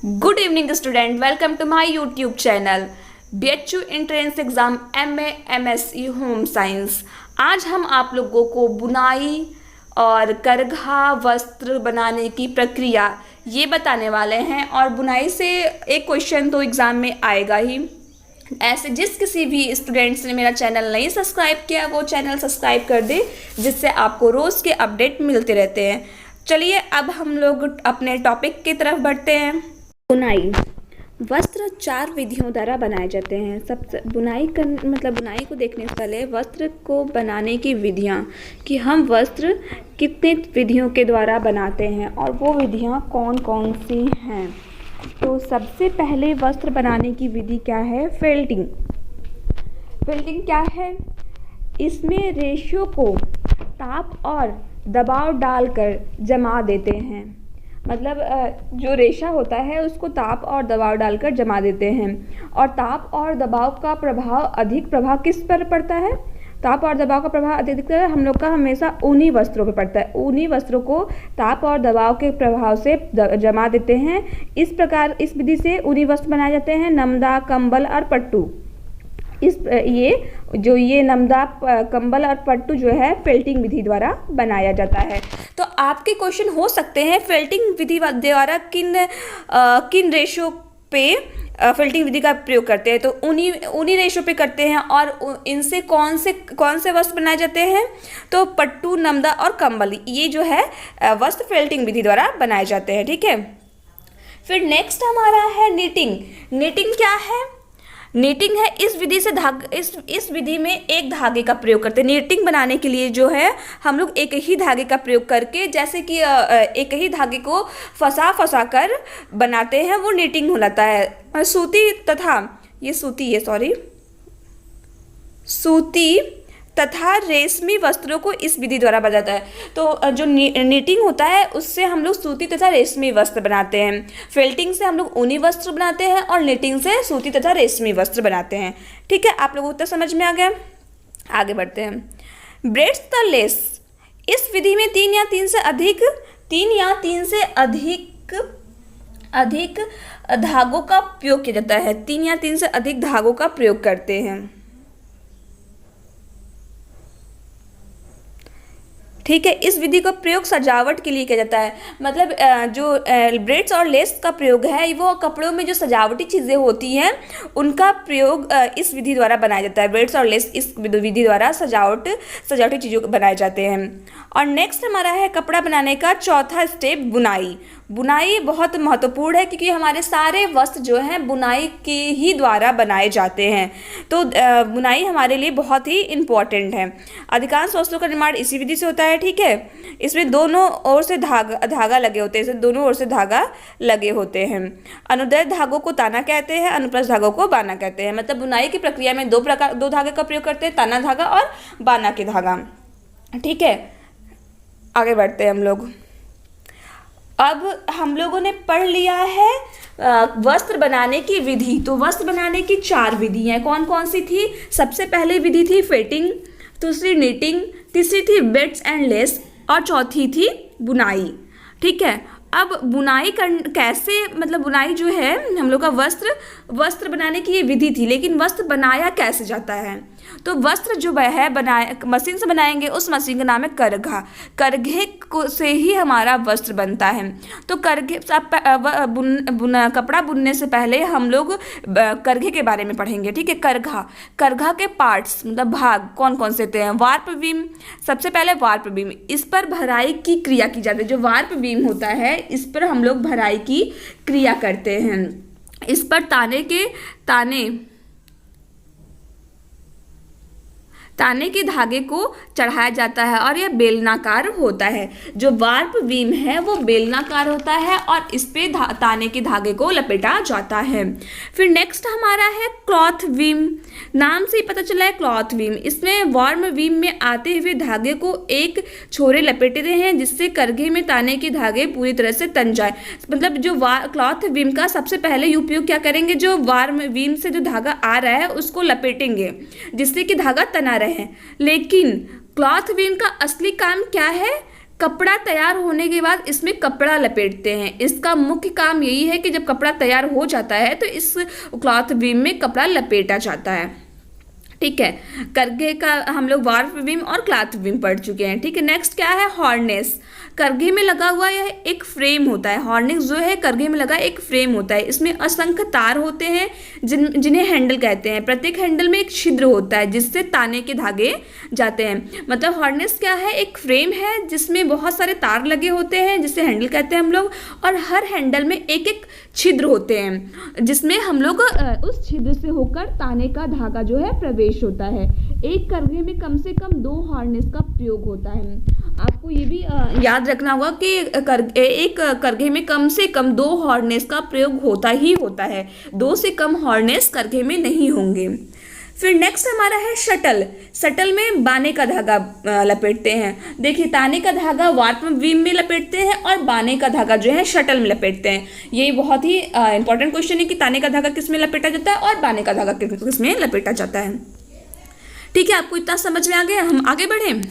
Good evening student, welcome to my YouTube channel BHU entrance exam MA MSc home science. आज हम आप लोगों को बुनाई और करघा वस्त्र बनाने की प्रक्रिया ये बताने वाले हैं। और बुनाई से एक क्वेश्चन तो एग्ज़ाम में आएगा ही। ऐसे जिस किसी भी स्टूडेंट्स ने मेरा चैनल नहीं सब्सक्राइब किया वो चैनल सब्सक्राइब कर दे, जिससे आपको रोज़ के अपडेट मिलते रहते हैं। चलिए अब हम लोग अपने टॉपिक की तरफ बढ़ते हैं। बुनाई वस्त्र 4 विधियों द्वारा बनाए जाते हैं। सबसे बुनाई को देखने से पहले वस्त्र को बनाने की विधियाँ कि हम वस्त्र कितने विधियों के द्वारा बनाते हैं और वो विधियाँ कौन कौन सी हैं। तो सबसे पहले वस्त्र बनाने की विधि क्या है? फेल्टिंग। फेल्टिंग क्या है? इसमें रेशों को ताप और दबाव डालकर जमा देते हैं। मतलब जो रेशा होता है उसको ताप और दबाव डालकर जमा देते हैं। और ताप और दबाव का अधिक प्रभाव किस पर पड़ता है? ताप और दबाव का प्रभाव अधिकतर हम लोग का हमेशा ऊनी वस्त्रों पर पड़ता है। ऊनी वस्त्रों को ताप और दबाव के प्रभाव से जमा देते हैं। इस विधि से ऊनी वस्त्र बनाए जाते हैं। नमदा, कंबल और पट्टू। ये नमदा, कंबल और पट्टू जो है फेल्टिंग विधि द्वारा बनाया जाता है। तो आपके क्वेश्चन हो सकते हैं फेल्टिंग विधि द्वारा किन रेशों पे फेल्टिंग विधि का प्रयोग करते हैं। तो ऊनी रेशों पे करते हैं। और इनसे कौन से वस्त्र बनाए जाते हैं? तो पट्टू, नमदा और कंबल, ये जो है वस्त्र फेल्टिंग विधि द्वारा बनाए जाते हैं। ठीक है। फिर नेक्स्ट हमारा है नीटिंग। नीटिंग क्या है? नीटिंग है इस विधि में एक धागे का प्रयोग करते हैं। नीटिंग बनाने के लिए जो है हम लोग एक ही धागे का प्रयोग करके, जैसे कि एक ही धागे को फंसा कर बनाते हैं, वो नीटिंग होता है। सूती तथा रेशमी वस्त्रों को इस विधि द्वारा बनाया जाता है। तो जो नीटिंग होता है उससे हम लोग सूती तथा रेशमी वस्त्र बनाते हैं। फेल्टिंग से हम लोग ऊनी वस्त्र बनाते हैं और नीटिंग से सूती तथा रेशमी वस्त्र बनाते हैं। ठीक है, आप लोगों को उत्तर समझ में आ गया। आगे बढ़ते हैं। ब्रेड्स तथा लेस। इस विधि में 3 या 3 से अधिक धागों का प्रयोग किया जाता है। 3 या 3 से अधिक धागों का प्रयोग करते हैं। ठीक है। इस विधि का प्रयोग सजावट के लिए किया जाता है। मतलब जो ब्रेड्स और लेस का प्रयोग है वो कपड़ों में जो सजावटी चीज़ें होती हैं उनका प्रयोग इस विधि द्वारा बनाया जाता है। ब्रेड्स और लेस इस विधि द्वारा सजावटी चीज़ों बनाए जाते हैं। और नेक्स्ट हमारा है कपड़ा बनाने का चौथा स्टेप, बुनाई। बुनाई बहुत महत्वपूर्ण है क्योंकि हमारे सारे वस्त्र जो हैं बुनाई के ही द्वारा बनाए जाते हैं। तो बुनाई हमारे लिए बहुत ही इम्पोर्टेंट है। अधिकांश वस्त्रों का निर्माण इसी विधि से होता है। ठीक है। इसमें दोनों ओर से धागा लगे होते हैं। दोनों ओर से धागा लगे होते हैं। अनुदैर्घ्य धागों को ताना कहते हैं, अनुप्रस्थ धागों को बाना कहते हैं। मतलब बुनाई की प्रक्रिया में दो धागे का प्रयोग करते हैं, ताना धागा और बाना के धागा। ठीक है, आगे बढ़ते हैं हम लोग। अब हम लोगों ने पढ़ लिया है वस्त्र बनाने की विधि। तो वस्त्र बनाने की 4 विधियाँ कौन कौन सी थी? सबसे पहले विधि थी फेल्टिंग, दूसरी नीटिंग, तीसरी थी ब्रेड्स एंड लेस और चौथी थी बुनाई। ठीक है। अब बुनाई बुनाई जो है हम लोग का वस्त्र बनाने की ये विधि थी, लेकिन वस्त्र बनाया कैसे जाता है? तो वस्त्र जो है मशीन से बनाएंगे, उस मशीन का नाम है करघा। करघे से ही हमारा वस्त्र बनता है। तो कपड़ा बुनने से पहले हम लोग करघे के बारे में पढ़ेंगे। ठीक है। करघा के पार्ट्स मतलब भाग कौन कौन से होते हैं? Warp beam. सबसे पहले वार्प बीम, इस पर भराई की क्रिया की जाती है। जो वार्प बीम होता है इस पर हम लोग भराई की क्रिया करते हैं। इस पर ताने के धागे को चढ़ाया जाता है और यह बेलनाकार होता है। जो वार्प बीम है वो बेलनाकार होता है और इस पे ताने के धागे को लपेटा जाता है। फिर नेक्स्ट हमारा है क्लॉथ बीम। नाम से ही पता चला है क्लॉथ बीम। इसमें वार्प बीम में आते हुए धागे को एक छोरे लपेटते हैं जिससे करघे में ताने के धागे पूरी तरह से तन जाए। मतलब जो क्लॉथ बीम का सबसे पहले उपयोग क्या करेंगे? जो वार्प बीम से जो धागा आ रहा है उसको लपेटेंगे जिससे कि धागा तना रहे। लेकिन क्लॉथ बीम का असली काम क्या है? कपड़ा तैयार होने के बाद इसमें कपड़ा लपेटते हैं। इसका मुख्य काम यही है कि जब कपड़ा तैयार हो जाता है तो इस क्लॉथ बीम में कपड़ा लपेटा जाता है। ठीक है, करघे का हम लोग वार्प बीम और क्लॉथ बीम पढ़ चुके हैं। ठीक है, नेक्स्ट क्या है, हार्नेस। करघे में लगा हुआ यह एक फ्रेम होता है। हार्नेस जो है करघे में लगा एक फ्रेम होता है। इसमें असंख्य तार होते हैं जिन्हें हैंडल कहते हैं। प्रत्येक हैंडल में एक छिद्र होता है जिससे ताने के धागे जाते हैं। मतलब हार्नेस क्या है, एक फ्रेम है जिसमें बहुत सारे तार लगे होते हैं जिसे हैंडल कहते हैं हम लोग, और हर हैंडल में एक एक छिद्र होते हैं जिसमें हम लोग उस छिद्र से होकर ताने का धागा जो है प्रवेश होता है। एक करघे में कम से कम 2 हार्नेस का प्रयोग होता है। आपको ये भी याद रखना होगा कि एक करघे में कम से कम 2 हार्नेस का प्रयोग होता ही होता है। 2 से कम हार्नेस करघे में नहीं होंगे। फिर नेक्स्ट हमारा है शटल। शटल में बाने का धागा लपेटते हैं। देखिए, ताने का धागा वार्प बीम में लपेटते हैं और बाने का धागा जो है शटल में लपेटते हैं। ये बहुत ही इंपॉर्टेंट क्वेश्चन है कि ताने का धागा किस में लपेटा जाता है और बाने का धागा किस में लपेटा जाता है। ठीक है, आपको इतना समझ में आ गया। हम आगे बढ़ें।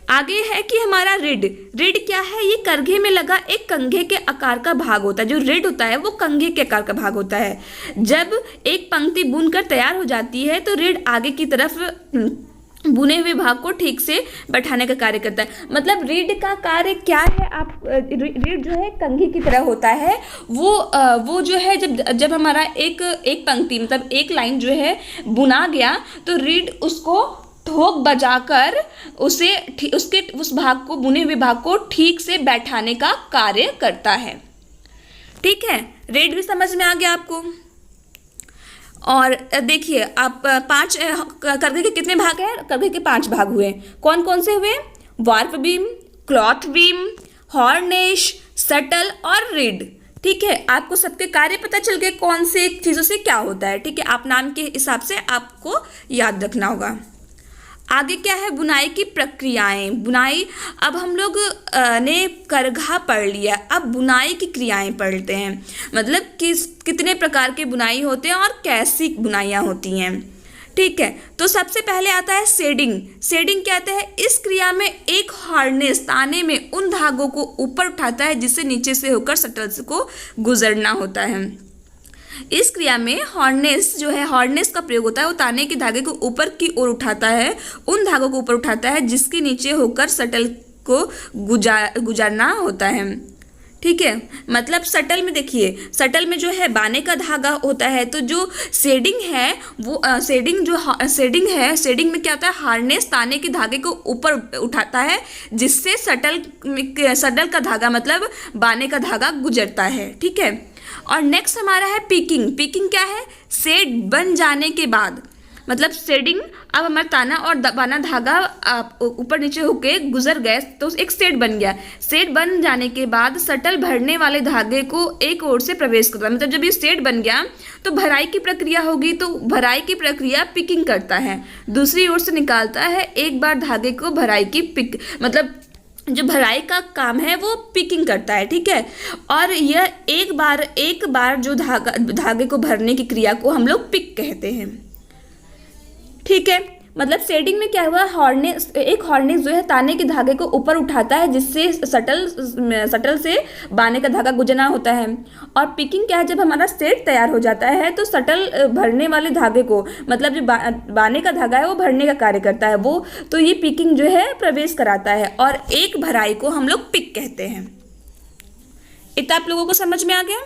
आगे है कि हमारा रिड। रिड क्या है, ये करघे में लगा एक कंघे के आकार का भाग होता है। जो रिड होता है वो कंघे के आकार का भाग होता है। जब एक पंक्ति बुनकर तैयार हो जाती है तो रिड आगे की तरफ बुने हुए भाग को ठीक से बैठाने का कार्य करता है। मतलब रीढ़ का कार्य क्या है, आप रीढ़ जो है कंघी की तरह होता है। वो जो है जब हमारा एक पंक्ति मतलब एक लाइन जो है बुना गया तो रीढ़ उसको ठोक बजाकर उसके उस भाग को, बुने हुए भाग को ठीक से बैठाने का कार्य करता है। ठीक है, रीढ़ भी समझ में आ गया आपको। और देखिए, आप 5 करघे के कितने भाग हैं? करघे के 5 भाग हुए। कौन कौन से हुए? Warp beam, cloth beam, harness, shuttle और रीड। ठीक है, आपको सबके कार्य पता चल गए कौन से चीज़ों से क्या होता है। ठीक है, आप नाम के हिसाब से आपको याद रखना होगा। आगे क्या है, बुनाई की प्रक्रियाएं। बुनाई, अब हम लोग ने करघा पढ़ लिया, अब बुनाई की क्रियाएं पढ़ते हैं। मतलब कितने प्रकार के बुनाई होते हैं और कैसी बुनाइयाँ होती हैं। ठीक है, तो सबसे पहले आता है शेडिंग। शेडिंग क्या आता है? इस क्रिया में एक हार्नेस ताने में उन धागों को ऊपर उठाता है जिससे नीचे से होकर शटल को गुजरना होता है। इस क्रिया में हार्नेस जो है, हार्नेस का प्रयोग होता है। वो ताने के धागे को ऊपर की ओर उठाता है, उन धागों को ऊपर उठाता है जिसके नीचे होकर शटल को गुजारना होता है। ठीक है, मतलब शटल में देखिए, शटल में जो है बाने का धागा होता है। तो जो शेडिंग है वो शेडिंग में क्या होता है, हार्नेस ताने के धागे को ऊपर उठाता है जिससे शटल का धागा मतलब बाने का धागा गुजरता है। ठीक है, और नेक्स्ट हमारा है पिकिंग। पिकिंग क्या है? शेड बन जाने के बाद, मतलब शेडिंग, अब हमारा ताना और बाना धागा ऊपर नीचे होके गुजर गए तो एक शेड बन गया। शेड बन जाने के बाद शटल भरने वाले धागे को एक ओर से प्रवेश करता है। मतलब जब ये शेड बन गया तो भराई की प्रक्रिया होगी, तो भराई की प्रक्रिया पिकिंग करता है, दूसरी ओर से निकालता है। एक बार धागे को भराई की मतलब जो भराई का काम है वो पिकिंग करता है। ठीक है, और यह एक बार जो धागे को भरने की क्रिया को हम लोग पिक कहते हैं। ठीक है, मतलब शेडिंग में क्या हुआ, एक हार्नेस जो है ताने के धागे को ऊपर उठाता है जिससे शटल से बाने का धागा गुजरना होता है। और पिकिंग क्या है, जब हमारा शेड तैयार हो जाता है तो शटल भरने वाले धागे को, मतलब जो बाने का धागा है वो भरने का कार्य करता है वो, तो ये पिकिंग जो है प्रवेश कराता है और एक भराई को हम लोग पिक कहते हैं। इतना आप लोगों को समझ में आ गया।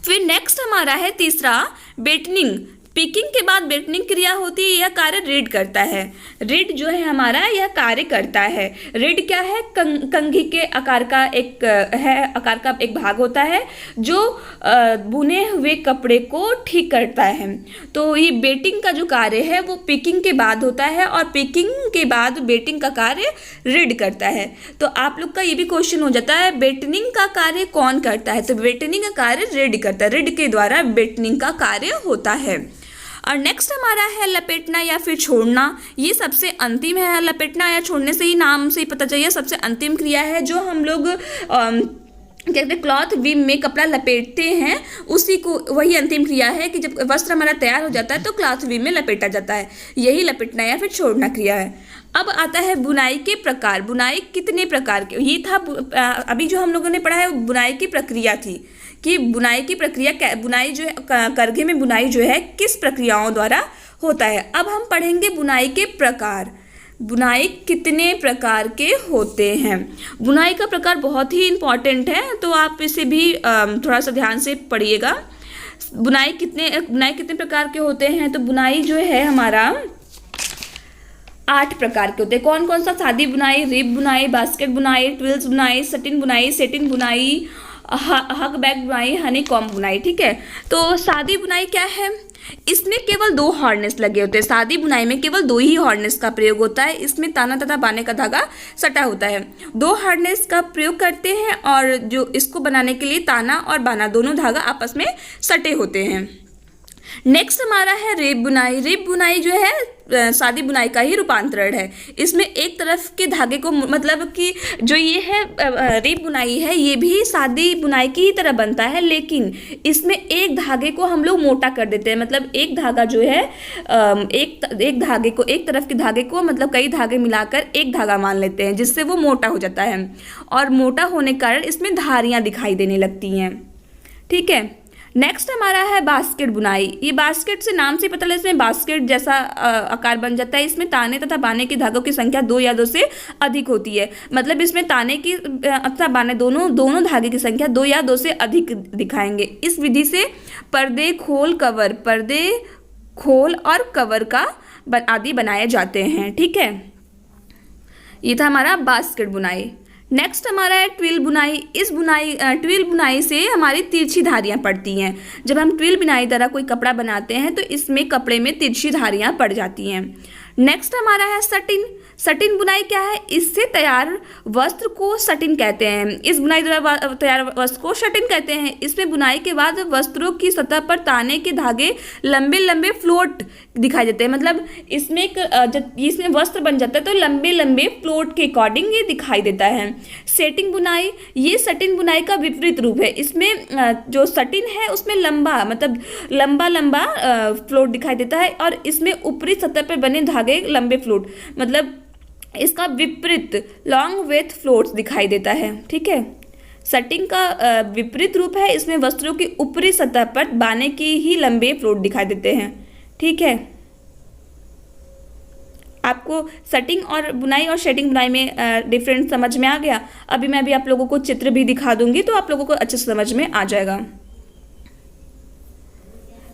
फिर नेक्स्ट हमारा है तीसरा, बेटनिंग। पिकिंग के बाद बेटनिंग क्रिया होती है, यह कार्य रीड करता है। रीड जो है हमारा यह कार्य करता है। रीड क्या है? कंघी के आकार का एक भाग होता है जो बुने हुए कपड़े को ठीक करता है। तो ये बेटिंग का जो कार्य है वो पिकिंग के बाद होता है और पिकिंग के बाद बेटिंग का कार्य रीड करता है। तो आप लोग का ये भी क्वेश्चन हो जाता है, बेटनिंग का कार्य कौन करता है? तो बेटनिंग का कार्य रीड करता है, रीड के द्वारा बेटनिंग का कार्य होता है। और नेक्स्ट हमारा है लपेटना या फिर छोड़ना। ये सबसे अंतिम है। लपेटना या छोड़ने से ही नाम से ही पता चलिए सबसे अंतिम क्रिया है जो हम लोग क्या कहते हैं, क्लॉथ विम में कपड़ा लपेटते हैं, उसी को, वही अंतिम क्रिया है कि जब वस्त्र हमारा तैयार हो जाता है तो क्लॉथ विम में लपेटा जाता है, यही लपेटना या फिर छोड़ना क्रिया है। अब आता है बुनाई के प्रकार। बुनाई कितने प्रकार के, ये था अभी जो हम लोगों ने पढ़ा है वो बुनाई की प्रक्रिया थी कि बुनाई की प्रक्रिया, बुनाई जो है करघे में बुनाई जो है किस प्रक्रियाओं द्वारा होता है। अब हम पढ़ेंगे बुनाई के प्रकार। बुनाई कितने प्रकार के होते हैं। बुनाई का प्रकार बहुत ही इम्पॉर्टेंट है, तो आप इसे भी थोड़ा सा ध्यान से पढ़िएगा। बुनाई कितने प्रकार के होते हैं, तो बुनाई जो है हमारा 8 प्रकार के होते हैं। कौन कौन सा? सादी बुनाई, रिब बुनाई, बास्केट बुनाई, ट्विल्स बुनाई, सटिन बुनाई, सेटिन बुनाई, हक बैग बुनाई, हनी कॉम्ब बुनाई। ठीक है, तो सादी बुनाई क्या है? इसमें केवल 2 हार्नेस लगे होते हैं। सादी बुनाई में केवल 2 ही हार्नेस का प्रयोग होता है। इसमें ताना तथा बाने का धागा सटा होता है। 2 हार्नेस का प्रयोग करते हैं और जो इसको बनाने के लिए ताना और बाना दोनों धागा आपस में सटे होते हैं। नेक्स्ट हमारा है रेब बुनाई। रेब बुनाई जो है सादी बुनाई का ही रूपांतरण है। इसमें एक तरफ के धागे को, मतलब कि जो ये है रेब बुनाई है, ये भी सादी बुनाई की ही तरह बनता है, लेकिन इसमें एक धागे को हम लोग मोटा कर देते हैं। मतलब एक धागा जो है एक धागे को, एक तरफ के धागे को मतलब कई धागे मिलाकर एक धागा मान लेते हैं, जिससे वो मोटा हो जाता है और मोटा होने के कारण इसमें धारियाँ दिखाई देने लगती हैं। ठीक है, नेक्स्ट हमारा है बास्केट बुनाई। ये बास्केट से नाम से पता लगता है, इसमें बास्केट जैसा आकार बन जाता है। इसमें ताने तथा बाने की धागों की संख्या 2 या 2 से अधिक होती है। मतलब इसमें ताने की तथा बाने दोनों धागे की संख्या 2 या 2 से अधिक दिखाएंगे। इस विधि से पर्दे, खोल और कवर का आदि बनाए जाते हैं। ठीक है, ये था हमारा बास्केट बुनाई। नेक्स्ट हमारा है ट्विल बुनाई। ट्विल बुनाई से हमारी तिरछी धारियाँ पड़ती हैं। जब हम ट्विल बुनाई द्वारा कोई कपड़ा बनाते हैं तो इसमें कपड़े में तिरछी धारियाँ पड़ जाती हैं। नेक्स्ट हमारा है सटिन। सटिन बुनाई क्या है? इससे तैयार वस्त्र को सटिन कहते हैं। इस बुनाई द्वारा तैयार वस्त्र को सटिन कहते हैं। इसमें बुनाई के बाद वस्त्रों की सतह पर ताने के धागे लंबे लंबे फ्लोट दिखाई देते हैं। मतलब इसमें जब इसमें वस्त्र बन जाता है तो लंबे लंबे फ्लोट के अकॉर्डिंग ये दिखाई देता है। सेटिंग बुनाई, ये सटिन बुनाई का विपरीत रूप है। इसमें जो सटिन है उसमें लंबा फ्लोट दिखाई देता है और इसमें ऊपरी सतह पर बने धागे लंबे फ्लोट, मतलब इसका विपरीत लॉन्ग विथ फ्लोट्स दिखाई देता है। ठीक है, सटिंग का विपरीत रूप है। इसमें वस्त्रों की ऊपरी सतह पर बाने की ही लंबे फ्लोट दिखाई देते हैं। ठीक है, आपको सटिंग और बुनाई और शेडिंग बुनाई में डिफरेंस समझ में आ गया। अभी मैं भी आप लोगों को चित्र भी दिखा दूंगी तो आप लोगों को अच्छे से समझ में आ जाएगा।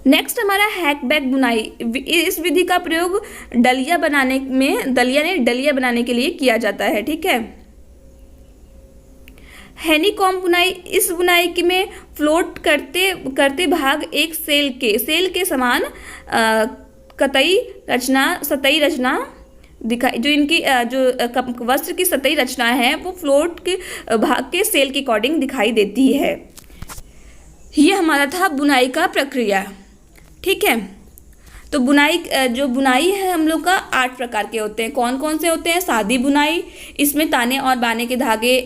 नेक्स्ट हमारा हैक बैग बुनाई। इस विधि का प्रयोग डलिया बनाने के लिए किया जाता है। ठीक है, हैनी कॉम्ब बुनाई। इस बुनाई की में फ्लोट करते भाग एक सेल के समान सतही रचना दिखाई, जो इनकी जो वस्त्र की सतही रचना है वो फ्लोट के भाग के सेल के अकॉर्डिंग दिखाई देती है। ये हमारा था बुनाई का प्रक्रिया। ठीक है, तो जो बुनाई है हम लोग का 8 प्रकार के होते हैं। कौन कौन से होते हैं? सादी बुनाई, इसमें ताने और बाने के धागे,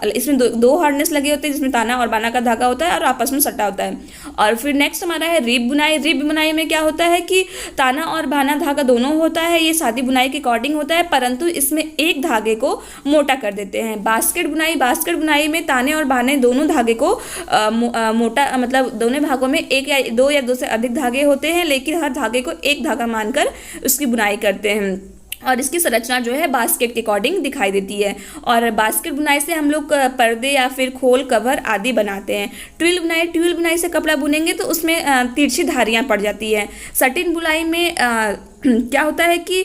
इसमें 2 हार्नेस लगे होते हैं जिसमें ताना और बाना का धागा होता है और आपस में सटा होता है। और फिर नेक्स्ट हमारा है रिब बुनाई। रिब बुनाई में क्या होता है कि ताना और बाना धागा दोनों होता है। ये सादी बुनाई के अकॉर्डिंग होता है, परंतु इसमें एक धागे को मोटा कर देते हैं। बास्केट बुनाई में ताने और बाने दोनों धागे को मोटा, मतलब दोनों भागों में 1 या 2 या 2 से अधिक धागे होते हैं, लेकिन हर धागे को एक धागा मानकर उसकी बुनाई करते हैं और इसकी संरचना जो है बास्केट के अकॉर्डिंग दिखाई देती है। और बास्केट बुनाई से हम लोग पर्दे या फिर खोल, कवर आदि बनाते हैं। ट्विल बुनाई से कपड़ा बुनेंगे तो उसमें तिरछी धारियाँ पड़ जाती है। सटिन बुनाई में क्या होता है कि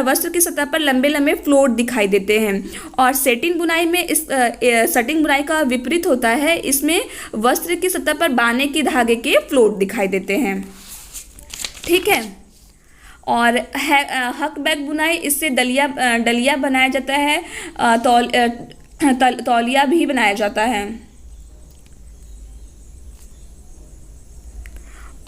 वस्त्र की सतह पर लंबे लंबे फ्लोट दिखाई देते हैं। और सेटिन बुनाई में सटिन बुनाई का विपरीत होता है। इसमें वस्त्र की सतह पर बाने के धागे के फ्लोट दिखाई देते हैं। ठीक है, और हक बैग बुनाई, इससे डलिया बनाया जाता है, तौलिया भी बनाया जाता है।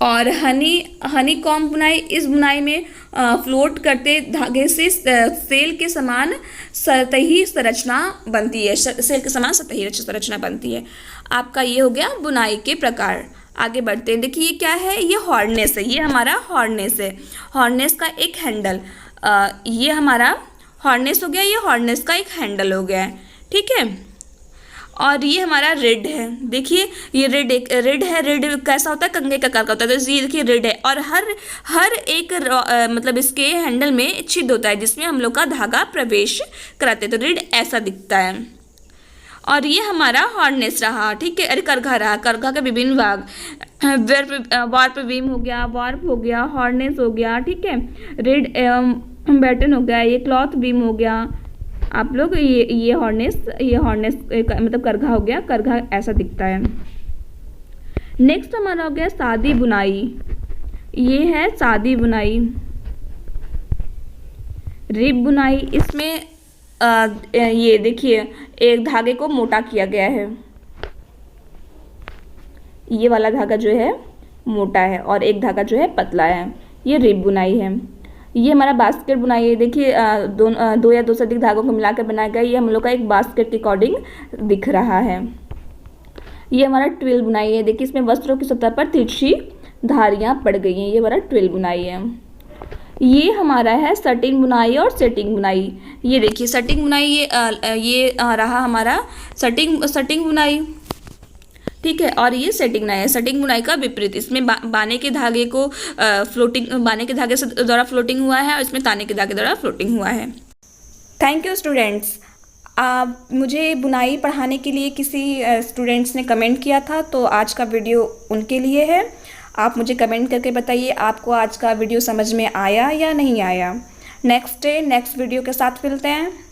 और हनी कॉम्ब बुनाई, इस बुनाई में फ्लोट करते धागे से सेल के समान सतही संरचना बनती है, सेल के समान सतही संरचना बनती है। आपका ये हो गया बुनाई के प्रकार। आगे बढ़ते हैं। देखिए ये क्या है, ये हॉर्नेस है, ये हमारा हॉर्नेस है, हॉर्नेस का एक हैंडल। ये हमारा हॉर्नेस हो गया, ये हॉर्नेस का एक हैंडल हो गया है, ठीक है। और ये हमारा रिड है। देखिए ये रिड है। रिड कैसा होता है, कंघे का आकार का होता है। तो ये देखिए रिड है, और हर एक मतलब इसके हैंडल में छिद्र होता है जिसमें हम लोग का धागा प्रवेश कराते हैं। तो रिड ऐसा दिखता है। और ये हमारा हॉर्नेस रहा, ठीक है। अरे करघा रहा, करघा के विभिन्न भाग, वार्प बीम हो गया, वार्प हो गया, हॉर्नेस हो गया, ठीक है। रिड बैटन हो गया, ये क्लॉथ बीम हो गया। आप लोग ये हॉर्नेस मतलब करघा हो गया, करघा ऐसा दिखता है। नेक्स्ट हमारा हो गया सादी बुनाई। ये है सादी बुनाई, रिब बुनाई। इसमें ये देखिए एक धागे को मोटा किया गया है, ये वाला धागा जो है मोटा है और एक धागा जो है पतला है, ये रिब बुनाई है। ये हमारा बास्केट बुनाई है। देखिए दो या दो से अधिक धागों को मिलाकर बनाया गया, ये हम लोग का एक बास्केट के अकॉर्डिंग दिख रहा है। ये हमारा ट्विल बुनाई है। देखिए इसमें वस्त्रों की सतह पर तिरछी धारियाँ पड़ गई हैं, ये हमारा ट्विल बुनाई है। ये हमारा है सटिंग बुनाई और सेटिंग बुनाई। ये देखिए सटिंग बुनाई, ये रहा हमारा सटिंग बुनाई, ठीक है। और ये सेटिंग बुनाई है। सेटिंग बुनाई का विपरीत, इसमें बाने के धागे को बाने के धागे से द्वारा फ्लोटिंग हुआ है और इसमें ताने के धागे द्वारा फ्लोटिंग हुआ है। Thank you students. मुझे बुनाई पढ़ाने के लिए किसी स्टूडेंट्स ने कमेंट किया था, तो आज का वीडियो उनके लिए है। आप मुझे कमेंट करके बताइए आपको आज का वीडियो समझ में आया या नहीं आया। नेक्स्ट वीडियो के साथ मिलते हैं।